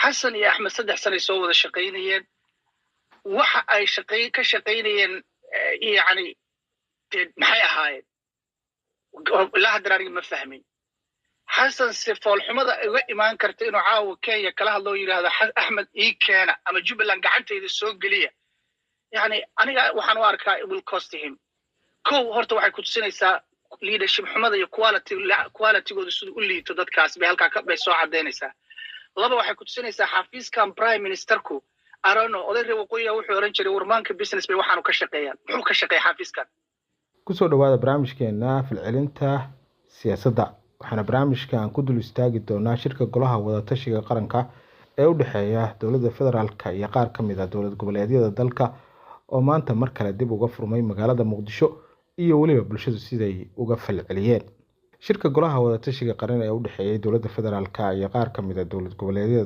xasan iyo axmed 3 sano soo wada shaqeynayeen waxa ay ka shaqeynayeen yani maxay ahaayeen la hadraaniga ma fahmin xasan si foolxumada uga imaan karta inuu caawa Kenya kala hadlo yiraahdo Axmed ii keena ama Jubaland gacantayda soo galiya yani aniga waxaan u arkaa it will cost him horta waxay ku tusinaysaa leadership xumada iyo quality-gooda sidoo u liito dadkaas bay halka ka bay soo cadeynaysaa laba waxay ku tusinaysaa xafiiskan prime ministerku arano oday waqooyi wuxuu oran jiray warmaanka business bay waxaanu ka shaqeeyaan muxuu ka shaqeeyaa xafiiskan ku soo dhawaada barnaamijkeena filcilinta siyaasadda waxaana barnaamijkan ku dul istaagi doonaa shirka golaha wada tashiga qaranka ee u dhaxeeya dawladda federaalka iyo qaar ka mid ah dawlad goboleedyada dalka oo maanta mar kale dib uga furmay magaalada Muqdisho iyo waliba bulshadu siday uga falceliyeen shirka golaha wada tashiga qaran ee u dhaxeeya dawladda federaalka iyo qaar ka mid ah dawlad goboleedyada